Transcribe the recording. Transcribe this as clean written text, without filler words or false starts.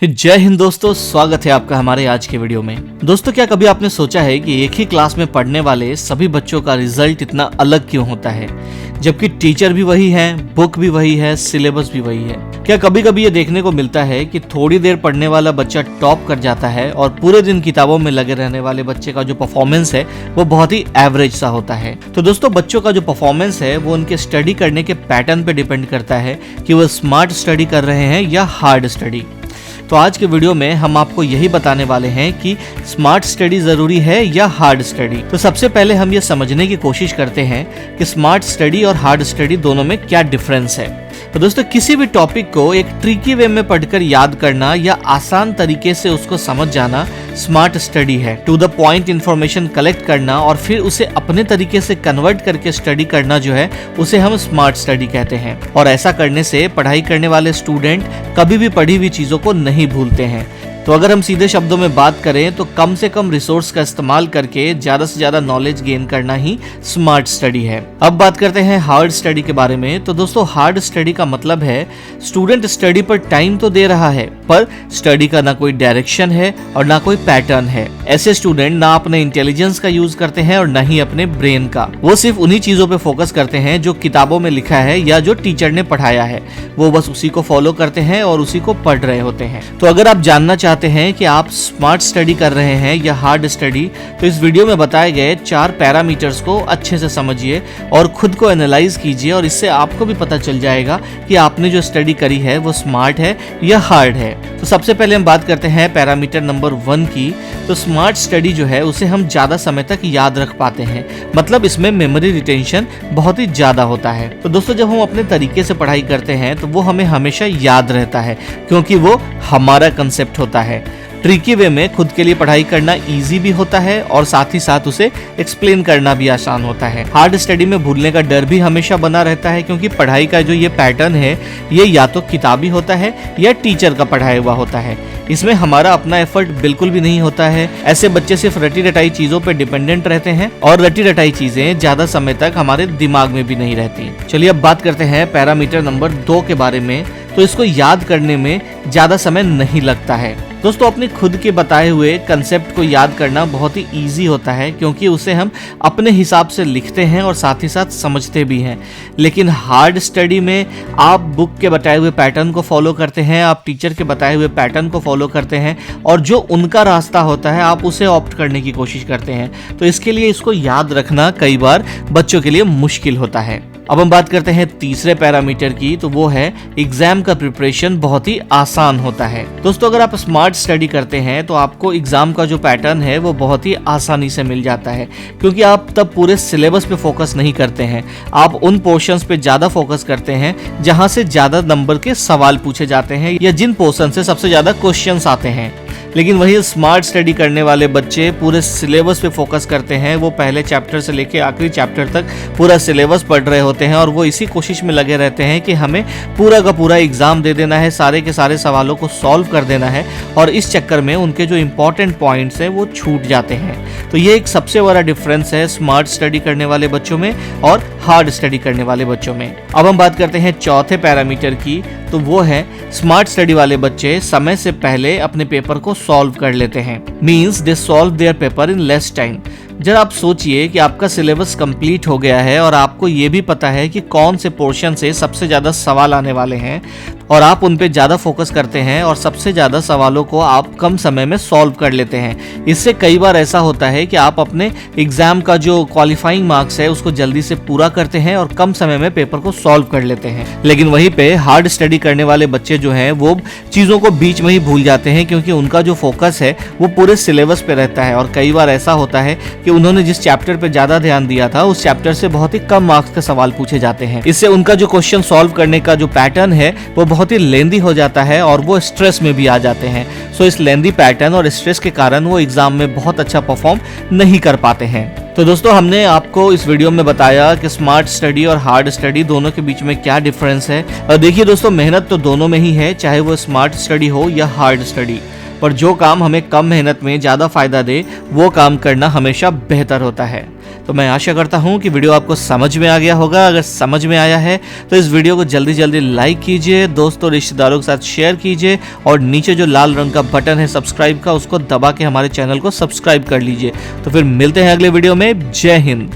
जय हिंद दोस्तों, स्वागत है आपका हमारे आज के वीडियो में। दोस्तों, क्या कभी आपने सोचा है कि एक ही क्लास में पढ़ने वाले सभी बच्चों का रिजल्ट इतना अलग क्यों होता है, जबकि टीचर भी वही है, बुक भी वही है, सिलेबस भी वही है। क्या कभी कभी ये देखने को मिलता है कि थोड़ी देर पढ़ने वाला बच्चा टॉप कर जाता है और पूरे दिन किताबों में लगे रहने वाले बच्चे का जो परफॉर्मेंस है वो बहुत ही एवरेज सा होता है। तो दोस्तों, बच्चों का जो परफॉर्मेंस है वो उनके स्टडी करने के पैटर्न पे डिपेंड करता है कि वो स्मार्ट स्टडी कर रहे हैं या हार्ड स्टडी। तो आज के वीडियो में हम आपको यही बताने वाले हैं कि स्मार्ट स्टडी जरूरी है या हार्ड स्टडी। तो सबसे पहले हम ये समझने की कोशिश करते हैं कि स्मार्ट स्टडी और हार्ड स्टडी दोनों में क्या डिफरेंस है। तो दोस्तों, किसी भी टॉपिक को एक ट्रिकी वे में पढ़कर याद करना या आसान तरीके से उसको समझ जाना स्मार्ट स्टडी है। To the point information collect करना और फिर उसे अपने तरीके से कन्वर्ट करके स्टडी करना जो है उसे हम स्मार्ट स्टडी कहते हैं। और ऐसा करने से पढ़ाई करने वाले स्टूडेंट कभी भी पढ़ी हुई चीजों को नहीं भूलते हैं। तो अगर हम सीधे शब्दों में बात करें तो कम से कम रिसोर्स का इस्तेमाल करके ज्यादा से ज्यादा नॉलेज गेन करना ही स्मार्ट स्टडी है। अब बात करते हैं हार्ड स्टडी के बारे में। तो दोस्तों, हार्ड स्टडी का मतलब है स्टूडेंट स्टडी पर टाइम तो दे रहा है पर स्टडी का ना कोई डायरेक्शन है और ना कोई पैटर्न है। ऐसे स्टूडेंट ना अपने इंटेलिजेंस का यूज करते हैं और ना ही अपने ब्रेन का। वो सिर्फ उन्हीं चीजों पे फोकस करते हैं जो किताबों में लिखा है या जो टीचर ने पढ़ाया है। वो बस उसी को फॉलो करते हैं और उसी को पढ़ रहे होते हैं। तो अगर आप जानना चाहते हैं कि आप स्मार्ट स्टडी कर रहे हैं या हार्ड स्टडी, तो इस वीडियो में बताए गए 4 पैरामीटर्स को अच्छे से समझिए और खुद को एनालाइज कीजिए और इससे आपको भी पता चल जाएगा कि आपने जो स्टडी करी है वो स्मार्ट है या हार्ड है। तो सबसे पहले हम बात करते हैं पैरामीटर नंबर 1 की। तो स्मार्ट स्टडी जो है उसे हम ज्यादा समय तक याद रख पाते हैं, मतलब इसमें मेमोरी रिटेंशन बहुत ही ज्यादा होता है। तो दोस्तों, जब हम अपने तरीके से पढ़ाई करते हैं तो वो हमें हमेशा याद रहता है क्योंकि वो हमारा कंसेप्ट होता है। ट्रिकी वे में खुद के लिए पढ़ाई करना इजी भी होता है और साथ ही साथ उसे एक्सप्लेन करना भी आसान होता है। हार्ड स्टडी में भूलने का डर भी हमेशा बना रहता है क्योंकि पढ़ाई का जो ये पैटर्न है ये या तो किताबी होता है या टीचर का पढ़ाया हुआ होता है। इसमें हमारा अपना एफर्ट बिल्कुल भी नहीं होता है। ऐसे बच्चे सिर्फ रटी रटाई चीजों पे डिपेंडेंट रहते हैं और रटी रटाई चीजें ज्यादा समय तक हमारे दिमाग में भी नहीं रहती। चलिए अब बात करते हैं पैरामीटर नंबर 2 के बारे में। तो इसको याद करने में ज्यादा समय नहीं लगता है। दोस्तों, अपने खुद के बताए हुए कंसेप्ट को याद करना बहुत ही इजी होता है क्योंकि उसे हम अपने हिसाब से लिखते हैं और साथ ही साथ समझते भी हैं। लेकिन हार्ड स्टडी में आप बुक के बताए हुए पैटर्न को फॉलो करते हैं, आप टीचर के बताए हुए पैटर्न को फॉलो करते हैं और जो उनका रास्ता होता है आप उसे ऑप्ट करने की कोशिश करते हैं। तो इसके लिए इसको याद रखना कई बार बच्चों के लिए मुश्किल होता है। अब हम बात करते हैं तीसरे पैरामीटर की। तो वो है एग्जाम का प्रिपरेशन बहुत ही आसान होता है। दोस्तों, अगर आप स्मार्ट स्टडी करते हैं तो आपको एग्जाम का जो पैटर्न है वो बहुत ही आसानी से मिल जाता है क्योंकि आप तब पूरे सिलेबस पे फोकस नहीं करते हैं। आप उन पोर्शंस पे ज्यादा फोकस करते हैं जहां से ज्यादा नंबर के सवाल पूछे जाते हैं या जिन पोर्शन से सबसे ज्यादा क्वेश्चंस आते हैं। लेकिन वही स्मार्ट स्टडी करने वाले बच्चे पूरे सिलेबस पे फोकस करते हैं। वो पहले चैप्टर से लेके आखिरी चैप्टर तक पूरा सिलेबस पढ़ रहे होते हैं और वो इसी कोशिश में लगे रहते हैं कि हमें पूरा का पूरा एग्जाम दे देना है, सारे के सारे सवालों को सॉल्व कर देना है और इस चक्कर में उनके जो इंपॉर्टेंट पॉइंट्स हैं वो छूट जाते हैं। तो ये एक सबसे बड़ा डिफरेंस है स्मार्ट स्टडी करने वाले बच्चों में और हार्ड स्टडी करने वाले बच्चों में। अब हम बात करते हैं चौथे पैरामीटर की। तो वो है स्मार्ट स्टडी वाले बच्चे समय से पहले अपने पेपर को सॉल्व कर लेते हैं। Means they solve their paper in less time. जब आप सोचिए कि आपका सिलेबस कंप्लीट हो गया है और आपको ये भी पता है कि कौन से पोर्शन से सबसे ज्यादा सवाल आने वाले हैं और आप उन पे ज्यादा फोकस करते हैं और सबसे ज्यादा सवालों को आप कम समय में सॉल्व कर लेते हैं। इससे कई बार ऐसा होता है कि आप अपने एग्जाम का जो क्वालिफाइंग मार्क्स है उसको जल्दी से पूरा करते हैं और कम समय में पेपर को सॉल्व कर लेते हैं। लेकिन वहीं पे हार्ड स्टडी करने वाले बच्चे जो हैं वो चीजों को बीच में ही भूल जाते हैं क्योंकि उनका जो फोकस है वो पूरे सिलेबस पे रहता है और कई बार ऐसा होता है कि उन्होंने जिस चैप्टर पे ज्यादा ध्यान दिया था उस चैप्टर से बहुत ही कम मार्क्स के सवाल पूछे जाते हैं। इससे उनका जो क्वेश्चन सॉल्व करने का जो पैटर्न है वो बहुत ही लेंदी हो जाता है और वो स्ट्रेस में भी आ जाते हैं। सो इस लेंदी पैटर्न और स्ट्रेस के कारण वो एग्जाम में बहुत अच्छा परफॉर्म नहीं कर पाते हैं। तो दोस्तों, हमने आपको इस वीडियो में बताया कि स्मार्ट स्टडी और हार्ड स्टडी दोनों के बीच में क्या डिफरेंस है। और देखिए दोस्तों, मेहनत तो दोनों में ही है, चाहे वो स्मार्ट स्टडी हो या हार्ड स्टडी। पर जो काम हमें कम मेहनत में ज्यादा फायदा दे वो काम करना हमेशा बेहतर होता है। तो मैं आशा करता हूँ कि वीडियो आपको समझ में आ गया होगा। अगर समझ में आया है तो इस वीडियो को जल्दी जल्दी लाइक कीजिए, दोस्तों रिश्तेदारों के साथ शेयर कीजिए और नीचे जो लाल रंग का बटन है सब्सक्राइब का, उसको दबा के हमारे चैनल को सब्सक्राइब कर लीजिए। तो फिर मिलते हैं अगले वीडियो में। जय हिंद।